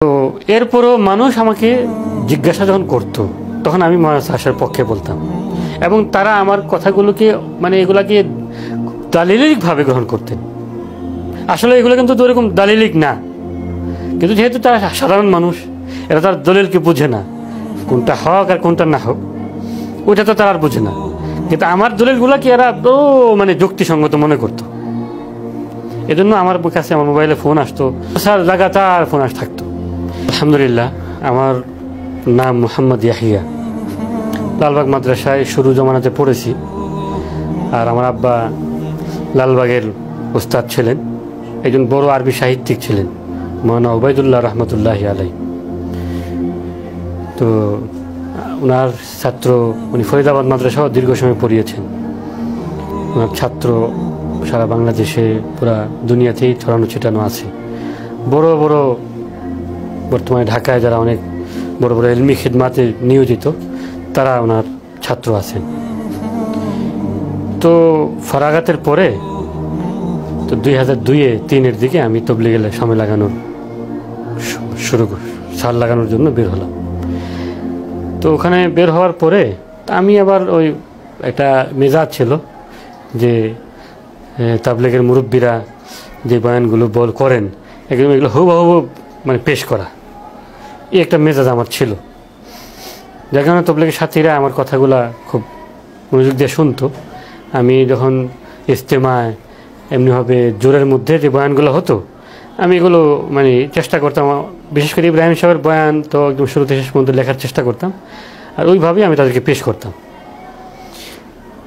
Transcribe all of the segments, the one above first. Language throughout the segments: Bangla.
তো এরপরও মানুষ আমাকে জিজ্ঞাসা যখন করতো তখন আমি মহারাজ আসার পক্ষে বলতাম এবং তারা আমার কথাগুলোকে মানে এগুলাকে দালিলিকভাবে গ্রহণ করতেন। আসলে এগুলো কিন্তু এরকম দালিলিক না, কিন্তু যেহেতু তারা সাধারণ মানুষ, এরা তার দলিলকে বুঝে না, কোনটা হক আর কোনটা না হোক ওইটা তো তারা আর বুঝে না, কিন্তু আমার দলিলগুলোকে এরা মানে যুক্তিসঙ্গত মনে করতো। এজন্য আমার কাছে আমার মোবাইলে ফোন আসতো, স্যার লাগাতার ফোন থাকতো। আলহামদুলিল্লাহ, আমার নাম মোহাম্মদ ইয়াহিয়া, লালবাগ মাদ্রাসায় শুরু জমানাতে পড়েছি। আর আমার আব্বা লালবাগের ওস্তাদ ছিলেন, একজন বড় আরবি সাহিত্যিক ছিলেন, মৌলানা ওবায়দুল্লাহ রহমতুল্লাহি আলাই। তো ওনার ছাত্র, উনি ফরিদাবাদ মাদ্রাসাও দীর্ঘ সময় পড়িয়েছেন। ওনার ছাত্র সারা বাংলাদেশে পুরা দুনিয়াতেই ছড়ানো ছিটানো আছে। বড় বড় বর্তমানে ঢাকায় যারা অনেক বড় বড় ইলমি খিদমাতে নিয়োজিত তারা ওনার ছাত্র আছেন। তো ফরাগাতের পরে তো 2002-03 দিকে আমি তবলিগের সময় লাগানোর সার লাগানোর জন্য বের হলাম। তো ওখানে বের হওয়ার পরে আমি আবার ওই একটা মেজাজ ছিল যে তাবলিগের মুরব্বীরা যে বয়ানগুলো করেন একদম এগুলো হুবহু মানে পেশ করা, এই একটা মেজাজ আমার ছিল। যার কারণে তবলিগের সাথীরা আমার কথাগুলা খুব মনোযোগ দিয়ে শুনতো। আমি যখন ইজতেমায় এমনিভাবে জোরের মধ্যে যে বয়ানগুলো হতো আমি এগুলো মানে চেষ্টা করতাম, বিশেষ করে ইব্রাহিম সাহেবের বয়ান তো একদম শুরুতে শেষ পর্যন্ত লেখার চেষ্টা করতাম, আর ওইভাবেই আমি তাদেরকে পেশ করতাম।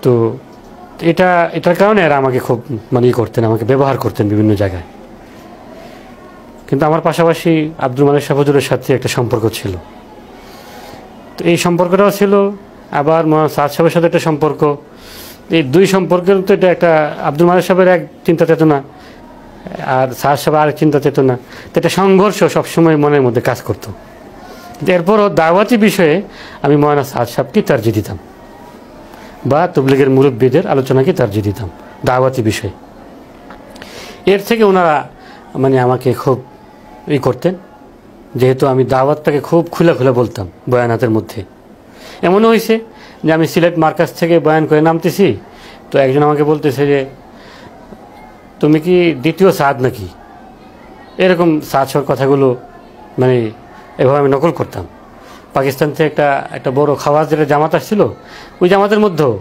তো এটার কারণে এরা আমাকে খুব মানে করতেন, আমাকে ব্যবহার করতেন বিভিন্ন জায়গায়। কিন্তু আমার পাশাপাশি আব্দুল মালিক শাহ হুজুরের সাথে একটা সম্পর্ক ছিল। তো এই সম্পর্কটাও ছিল, আবার মৌলানা সাদ সাহেবের সাথে একটা সম্পর্ক। এই দুই সম্পর্কের তো এটা একটা, আব্দুল মালিক সাহেবের এক চিন্তা চেতনা আর সাদ সাহেব আরেক চিন্তা চেতনা, তো একটা সংঘর্ষ সবসময় মনের মধ্যে কাজ করতো। এরপরও দাওয়াতি বিষয়ে আমি মৌলানা সাদ সাহেবকে তারজিহ দিতাম বা তবলিগের মুরব্বীদের আলোচনাকে তারজিহ দিতাম দাওয়াতি বিষয়ে। এর থেকে ওনারা মানে আমাকে খুব করতেন, যেহেতু আমি দাওয়াতটাকে খুব খুলে খুলে বলতাম বয়ানাতের মধ্যে। এমনও হয়েছে যে আমি সিলেট মার্কাজ থেকে বয়ান করে নামতেছি, তো একজন আমাকে বলতেছে যে তুমি কি দ্বিতীয় সাদ নাকি, এরকম সাদ সর কথাগুলো মানে এভাবে আমি নকল করতাম। পাকিস্তান থেকে একটা বড় খাওয়াজের জামাত আসছিল, ওই জামাতের মধ্যেও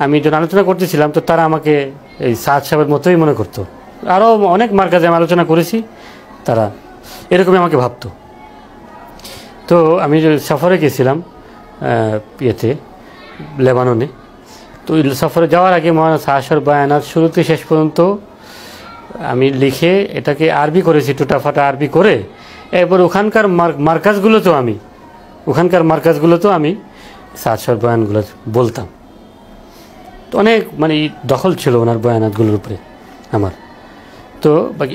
আমি যখন আলোচনা করতেছিলাম তো তারা আমাকে এই সাদ সাহেবের মতোই মনে করতো। আরও অনেক মার্কাজে আমি আলোচনা করেছি, তারা এরকমই আমাকে ভাবতো। তো আমি সফরে গেছিলাম ইয়েতে লেবাননে, তো ওই সফরে যাওয়ার আগে মৌলানা সাহাশর বায়ানাত শুরুতে শেষ পর্যন্ত আমি লিখে এটাকে আরবি করেছি, টুটাফাটা আরবি করে। এরপর ওখানকার মার্কাজগুলোতেও আমি সাহাশর বয়ানগুলো বলতাম। তো অনেক মানে দখল ছিল ওনার বয়ানাতগুলোর উপরে আমার। তো বাকি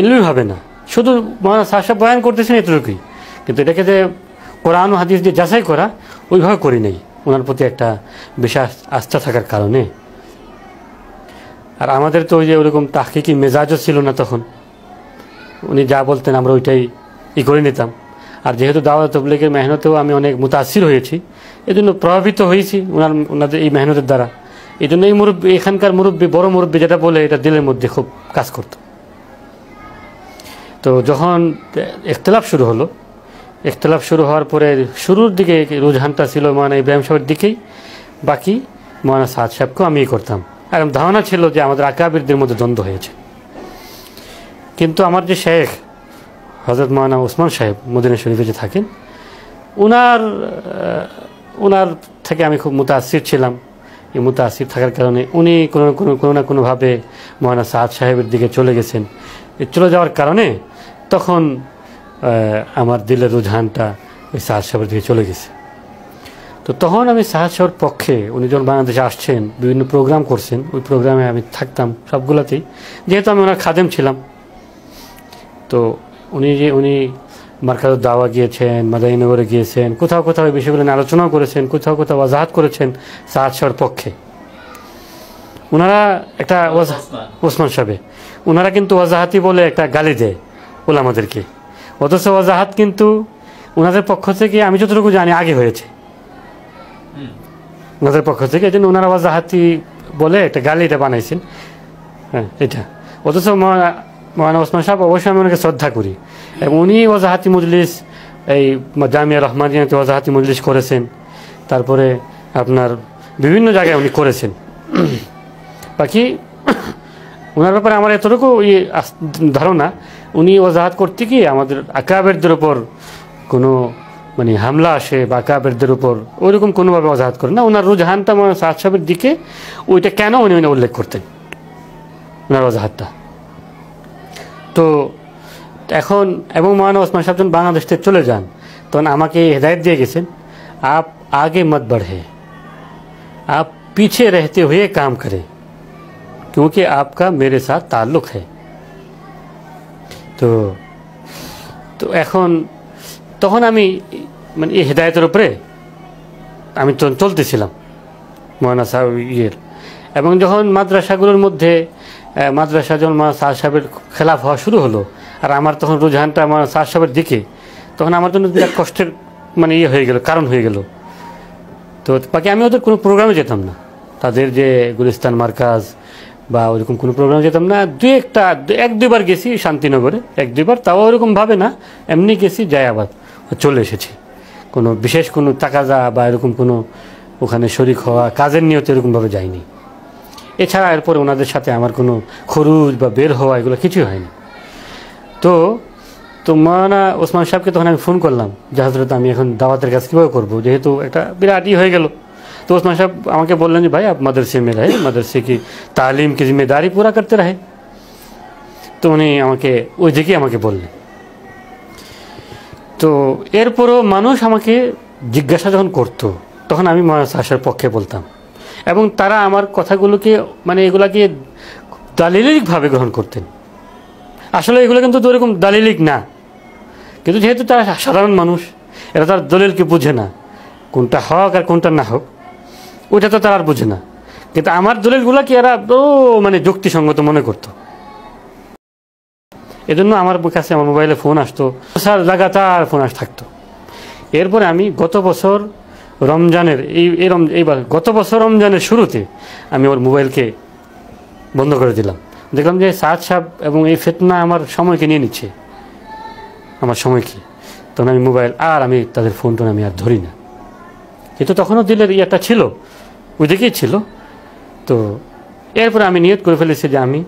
এলমিভাবে না, শুধু মৌলানা সাহাশর বয়ান করতেছেন এতটুকুই, কিন্তু এটাকে যে কোরআন ও হাদিস দিয়ে যাচাই করা ওইভাবে করি নাই, ওনার প্রতি একটা বিশেষ আস্থা থাকার কারণে। আর আমাদের তো ওই যে ওরকম তাহকিকি মেজাজও ছিল না তখন, উনি যা বলতেন আমরা ওইটাই করে নিতাম। আর যেহেতু দাওয়াত তাবলীগের মেহনতেও আমি অনেক মুতাসির হয়েছি, এই জন্য প্রভাবিত হয়েছি ওনাদের এই মেহনতের দ্বারা। এই জন্য এখানকার বড় মুরব্বী যেটা বলে এটা দিলের মধ্যে খুব কাজ করত। তো যখন ইখতিলাফ শুরু হওয়ার পরে শুরুর দিকে রুঝানটা ছিল মৌলানা ইব্রাহিম সাহেবের দিকেই, বাকি মৌলানা সাদ সাহেবকেও আমি করতাম। আর ধারণা ছিল যে আমাদের আকাবিরদের মধ্যে দ্বন্দ্ব হয়েছে। কিন্তু আমার যে শেখ হযরত মৌলানা ওসমান সাহেব মদিনা শরীফে যে থাকেন, ওনার থেকে আমি খুব মুতাসির ছিলাম। এই মুতাসির থাকার কারণে উনি কোনো না কোনোভাবে মৌলানা সাদ সাহেবের দিকে চলে গেছেন। চলে যাওয়ার কারণে তখন আমার দিলের রুঝানটা ওই সাদ সাহেবের দিকে চলে গেছে। তো তখন আমি সাদ সাহেবের পক্ষে, উনি যখন বাংলাদেশে আসছেন বিভিন্ন প্রোগ্রাম করছেন, ওই প্রোগ্রামে আমি থাকতাম সবগুলোতেই, যেহেতু আমি ওনার খাদেম ছিলাম। তো উনি মার্কাজুদ দাওয়া গিয়েছেন, মাদারীনগরে গিয়েছেন, কোথাও কোথাও এই বিষয়গুলো নিয়ে আলোচনাও করেছেন, কোথাও কোথাও ওয়াজাহাত করেছেন সাদ সাহেবের পক্ষে। ওনারা একটা ওসমান সাহেব ওনারা কিন্তু ওয়াজাহাতি বলে একটা গালি দেয় ওলামাদেরকে, অথচ ওয়াজাহাত কিন্তু ওনাদের পক্ষ থেকে আমি যতটুকু জানি আগে হয়েছে ওনাদের পক্ষ থেকে, এই জন্য ওনারা ওয়াজাহাতি বলে একটা গালি এটা বানাইছেন। হ্যাঁ এটা, অথচ মৌলানা ওসমান সাহেব অবশ্যই আমি ওনাকে শ্রদ্ধা করি, এবং উনি ওয়াজাহাতি মজলিস এই জামিয়া রহমানিয়াতে ওয়াজাহাতি মজলিস করেছেন, তারপরে আপনার বিভিন্ন জায়গায় উনি করেছেন। বাকি ওনার ব্যাপারে আমার এতটুকু ধারণা, উনি ওয়াজাহাত করতে গিয়ে আমাদের আকাবেরদের উপর কোনো মানে হামলা আসে বা আকাবেরদের উপর ওইরকম কোনোভাবে ওয়াজাহাত করেন না। ওনার রুঝানটা মৌলানা সাদ সাহেবের দিকে, ওইটা কেন উনি উল্লেখ করতেন ওনার ওয়াজাহাতটা। তো এখন এবং মৌলানা ওসমান সাহেব যখন বাংলাদেশ থেকে চলে যান, তখন আমাকে হেদায়ত দিয়ে গেছেন, आप आगे मत बढ़े, आप पीछे रहते हुए काम करें, क्योंकि आपका मेरे साथ ताल्लुक़ है। তো এখন তখন আমি মানে এই হেদায়তের উপরে আমি চলতেছিলাম মৌলানা সাহেব এবং যখন মাদ্রাসাগুলোর মধ্যে মাদ্রাসা যখন মৌলানা সাদ সাহেবের খেলাফ হওয়া শুরু হলো, আর আমার তখন রুঝানটা মৌলানা সাদ সাহেবের দিকে, তখন আমার জন্য বিরাট কষ্টের মানে হয়ে গেল, কারণ হয়ে গেল। তো বাকি আমি ওদের কোনো প্রোগ্রামে যেতাম না, তাদের যে গুলিস্তান মার্কাজ বা ওইরকম কোনো প্রোগ্রামে যেতাম না। এক দুইবার গেছি শান্তিনগরে, এক দুইবার, তাও ওরকমভাবে না, এমনি গেছি, যাই আবার চলে এসেছি। কোনো বিশেষ কোনো তাকাজা বা এরকম কোনো ওখানে শরিক হওয়া কাজের নিয়তে এরকমভাবে যায়নি। এছাড়া এরপরে ওনাদের সাথে আমার কোনো খরুজ বা বের হওয়া এগুলো কিছুই হয়নি। তো মৌলানা ওসমান সাহেবকে তখন আমি ফোন করলাম যে হযরত আমি এখন দাওয়াতের কাজ কীভাবে করবো, যেহেতু একটা বিরাট হয়ে গেল। तो उस्मान साहब আমাকে বললেন যে ভাই आप मदरसे में रहे, मदरसे की तालीम की जिम्मेदारी पूरा करते रहे। তো উনি আমাকে ওই দিকেই আমাকে বললেন। তো এরপরও মানুষ আমাকে জিজ্ঞাসা যখন করতো, তখন আমি মৌলানা সাহেবের পক্ষে বলতাম, এবং তারা আমার কথাগুলোকে মানে এগুলাকে দালিলিকভাবে গ্রহণ করতেন। আসলে এগুলো কিন্তু ওরকম দালিলিক না, কিন্তু যেহেতু তারা সাধারণ মানুষ, এরা তার দলিলকে বুঝে না, কোনটা হক আর কোনটা না হোক ওইটা তো তারা আর বুঝে না, কিন্তু আমার দলিলগুলোকে এরা মানে যুক্তিসঙ্গত মনে করতো। এজন্য আমার কাছে আমার মোবাইলে ফোন আসতো, স্যার লাগাতার ফোন থাকতো। এরপরে আমি গত বছর রমজানের এইবার গত বছর রমজানের শুরুতে আমি ওর মোবাইলকে বন্ধ করে দিলাম। দেখলাম যে সাদ সাহেব এবং এই ফিতনা আমার সময়কে নিয়ে নিচ্ছে, আমার সময় কি, তখন আমি মোবাইল আমি তাদের ফোন টোন আমি আর ধরি না। কিন্তু তখনও দিলের ইয়েটা ছিল, ওই দিকেই ছিল। তো এরপরে আমি নিয়ত করে ফেলেছি যে আমি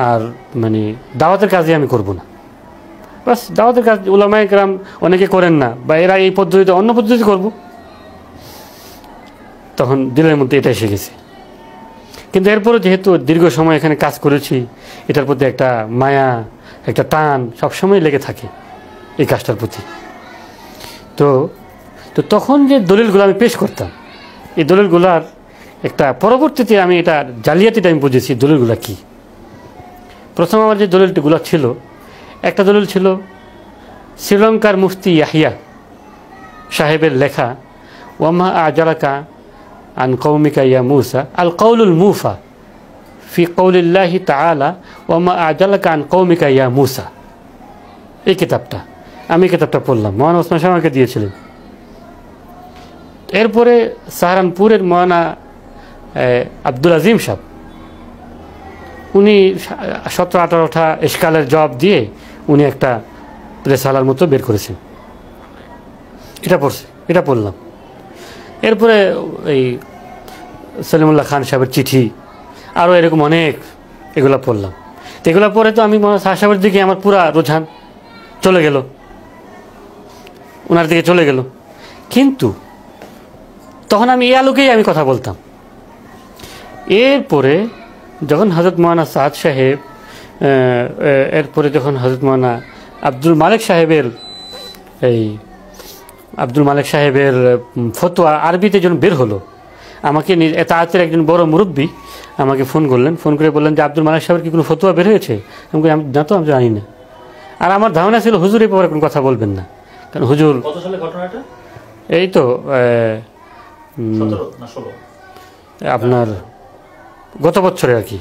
আর মানে দাওয়াতের কাজে আমি করব না। বাস দাওয়াতের কাজ উলামায়ে কেরাম অনেকে করেন না, বা এরা এই পদ্ধতিতে অন্য পদ্ধতি করব, তখন দিলের মধ্যে এটা এসে গেছে। কিন্তু এরপরে যেহেতু দীর্ঘ সময় এখানে কাজ করেছি, এটার প্রতি একটা মায়া, একটা টান সবসময় লেগে থাকে এই কাজটার প্রতি। তো তখন যে দলিলগুলো আমি পেশ করতাম, এই দলিলগুলার একটা পরবর্তীতে আমি এটা জালিয়াতিটা আমি বুঝেছি দলিলগুলা কি। প্রথম আমার যে দলিলগুলো ছিল, একটা দলিল ছিল শ্রীলঙ্কার মুফতি ইয়াহিয়া সাহেবের লেখা ওয়ামা আজালাকা আন কৌমিকা ইয়া মুসা আল কৌলুল মুফা ফি কৌলিল্লাহি তাআলা ওয়ামা আজালাকা আন কৌমিকা ইয়া মুসা। এই কিতাবটা আমি পড়লাম, মৌলানা ওসমান সাহেব আমাকে দিয়েছিলেন। এরপরে সাহারানপুরের মৌলানা আব্দুল আজিম সাহেব, উনি 17-18টা ইশকালের জবাব দিয়ে উনি একটা রেসালার মতো বের করেছেন, এটা পড়লাম। এরপরে এই সলিমুল্লাহ খান সাহেবের চিঠি, আরও এরকম অনেক এগুলো পড়লাম। তো এগুলো পরে তো আমি মৌলানা সাহেবের দিকে আমার পুরা রুঝান চলে গেল, ওনার দিকে চলে গেল। কিন্তু তখন আমি এই আলোকেই আমি কথা বলতাম। এরপরে যখন হযরত মৌলানা সাদ সাহেব, এরপরে যখন হযরত মৌলানা আব্দুল মালিক সাহেবের ফতোয়া আরবিতে যখন বের হলো, আমাকে তাঁতের একজন বড় মুরব্বী আমাকে ফোন করলেন, ফোন করে বললেন যে আব্দুল মালিক সাহেবের কি কোনো ফতোয়া বের হয়েছে? আমি না তো, আমি জানি না। আর আমার ধারণা ছিল হুজুর এই ব্যাপারে কোনো কথা বলবেন না, কারণ হুজুর কত সালে ঘটনাটা? এই তো আপনার গত বছরে আর কি,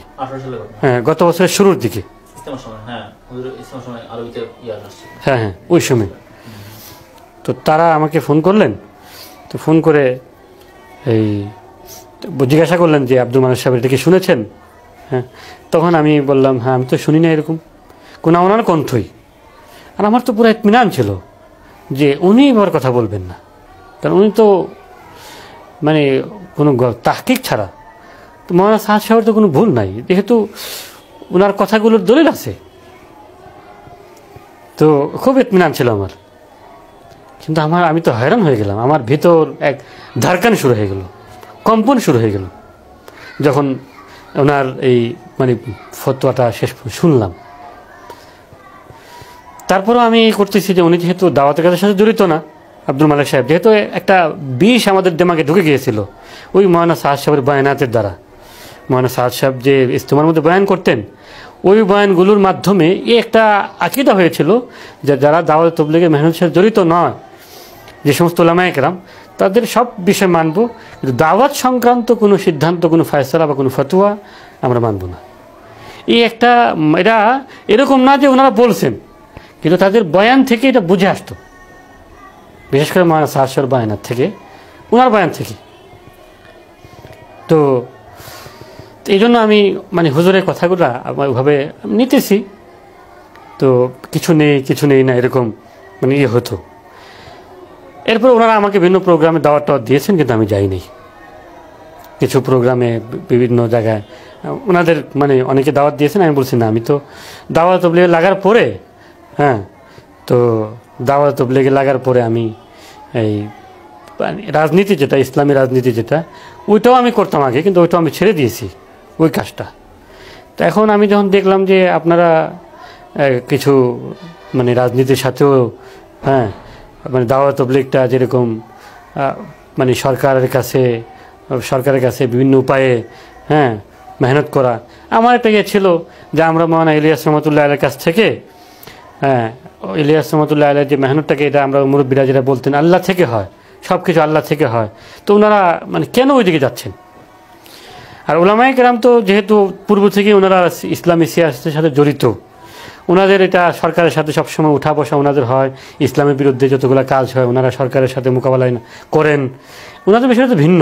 হ্যাঁ গত বছরের শুরুর দিকে। ইস্তেমার সময়, হ্যাঁ হুজুর ইস্তেমার সময় আরবিতে ইয়াদ আসছে। হ্যাঁ হ্যাঁ ওই সময়। তো তারা আমাকে ফোন করলেন, তো ফোন করে এই জিজ্ঞাসা করলেন যে আব্দুল মান্নান সাহেব এটা কি শুনেছেন? হ্যাঁ, তখন আমি বললাম হ্যাঁ আমি তো শুনি না এরকম কোনো ওনার কণ্ঠই। আর আমার তো পুরো ইতমিনান ছিল যে উনি এবার কথা বলবেন না, কারণ উনি তো মানে কোনো তাহকিক ছাড়া, তো মৌলানা সাদ সাহেবের তো কোনো ভুল নাই, যেহেতু ওনার কথাগুলোর দলিল আছে। তো খুব ইতমিনান ছিল আমার। কিন্তু আমি তো হয়রান হয়ে গেলাম, আমার ভিতর এক ধারকান শুরু হয়ে গেল, কম্পন শুরু হয়ে গেল যখন ওনার এই মানে ফতোয়াটা শেষ শুনলাম। তারপরেও আমি করতেছি যে উনি যেহেতু দাওয়াতের কাজের সাথে জড়িত না, আব্দুল মালিক সাহেব, যেহেতু একটা বিষ আমাদের দিমাগে ঢুকে গিয়েছিল ওই মৌলানা সাদ সাহেবের বয়ানাতের দ্বারা। মৌলানা সাদ সাহেব যে ইজতেমার মধ্যে বয়ান করতেন, ওই বয়ানগুলোর মাধ্যমে একটা আকীদা হয়েছিল যে যারা দাওয়াত তাবলীগের মেহনতের সাথে জড়িত নয়, যে সমস্ত উলামায়ে কেরাম, তাদের সব বিষয় মানব, কিন্তু দাওয়াত সংক্রান্ত কোনো সিদ্ধান্ত, কোনো ফয়সালা বা কোনো ফতোয়া আমরা মানব না। এই একটা, এটা এরকম না যে ওনারা বলছেন, কিন্তু তাদের বয়ান থেকে এটা বুঝে আসতো, বিশেষ করে মৌলানা সাদ সাহেবের বয়ানের থেকে, ওনার বয়ান থেকে। তো এই জন্য আমি মানে হুজুরের কথাগুলো ওইভাবে নিতেছি, তো কিছু নেই না এরকম মানে ইয়ে হতো। এরপর ওনারা আমাকে বিভিন্ন প্রোগ্রামে দাওয়াত দিয়েছেন, কিন্তু আমি যাইনি। কিছু প্রোগ্রামে বিভিন্ন জায়গায় ওনাদের মানে অনেকে দাওয়াত দিয়েছেন, আমি বলছি না, আমি তো দাওয়াত তাবলীগে লাগার পরে, হ্যাঁ, তো দাওয়াত তাবলীগে লাগার পরে আমি এই রাজনীতি যেটা, ইসলামী রাজনীতি যেটা, ওইটাও আমি করতাম আগে, কিন্তু ওইটাও আমি ছেড়ে দিয়েছি ওই কাজটা। তো এখন আমি যখন দেখলাম যে আপনারা কিছু মানে রাজনীতির সাথেও, হ্যাঁ, মানে দাওয়াত তাবলীগটা যেরকম মানে সরকারের কাছে বিভিন্ন উপায়ে, হ্যাঁ, মেহনত করা, আমার একটা ইয়ে ছিল যে আমরা মৌলানা ইলিয়াস রহমতুল্লাহ আলাইহির কাছ থেকে, হ্যাঁ, ইলিয়াস রহমতুল্লাহ আলাইহির যে মেহনতটাকে, এটা আমরা মুরব্বীরা যেটা বলতেন আল্লাহ থেকে হয়, সব কিছু আল্লাহ থেকে হয়, তো ওনারা মানে কেন ওইদিকে যাচ্ছেন? আর উলামায়ে কেরাম তো যেহেতু পূর্ব থেকেই ওনারা ইসলামী সিয়াসতের সাথে জড়িত, ওনাদের এটা সরকারের সাথে সবসময় উঠা বসা ওনাদের হয়, ইসলামের বিরুদ্ধে যতগুলো কাজ হয় ওনারা সরকারের সাথে মোকাবেলা করেন, ওনাদের বিষয়টা তো ভিন্ন।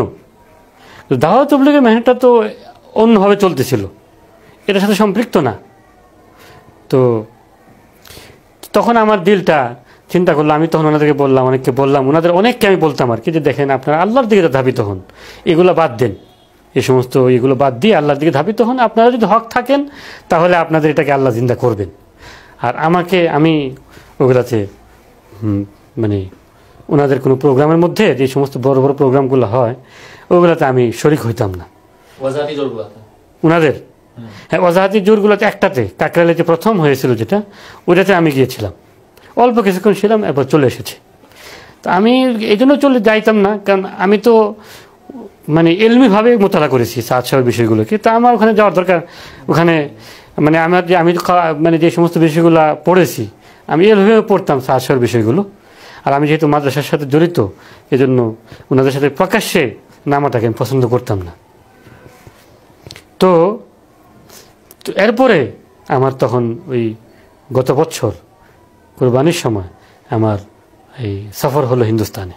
তো দাওয়াত তাবলীগের মেহনতটা তো অন্যভাবে চলতেছিল, এটার সাথে সম্পৃক্ত না। তো তখন আমার দিলটা চিন্তা করলো, আমি তখন ওনাদেরকে বললাম, অনেককে বললাম, ওনাদের অনেককে আমি বলতাম আর কি, যে দেখেন আপনারা আল্লাহর দিকে ধাবিত হন, এগুলো বাদ দেন, এই সমস্ত এগুলো বাদ দিয়ে আল্লাহর দিকে ধাবিত হন। আপনারা যদি হক থাকেন তাহলে আপনাদের এটাকে আল্লাহ জিন্দা করবেন। আর আমি ওগুলাতে মানে ওনাদের কোনো প্রোগ্রামের মধ্যে যে সমস্ত বড় বড় প্রোগ্রামগুলো হয় ওগুলোতে আমি শরিক হইতাম না। ওনাদের, হ্যাঁ, ওয়াজাহাতি জোরগুলোতে একটাতে, কাকরাইলে যে প্রথম হয়েছিল যেটা, ওইটাতে আমি গিয়েছিলাম, অল্প কিছুক্ষণ ছিলাম, এরপর চলে এসেছি। তো আমি এই জন্য চলে যাইতাম না, কারণ আমি তো মানে এলমিভাবে মোতালা করেছি সাদ সাহেবের বিষয়গুলোকে, তা আমার ওখানে যাওয়ার দরকার। ওখানে মানে আমি মানে যে সমস্ত বিষয়গুলো পড়েছি আমি এলমিভাবে পড়তাম সাদ সাহেবের বিষয়গুলো। আর আমি যেহেতু মাদ্রাসার সাথে জড়িত, এজন্য ওনাদের সাথে প্রকাশ্যে নামাটাকে আমি পছন্দ করতাম না। তো এরপরে আমার তখন ওই গত বছর কোরবানির সময় আমার এই সফর হলো হিন্দুস্তানে।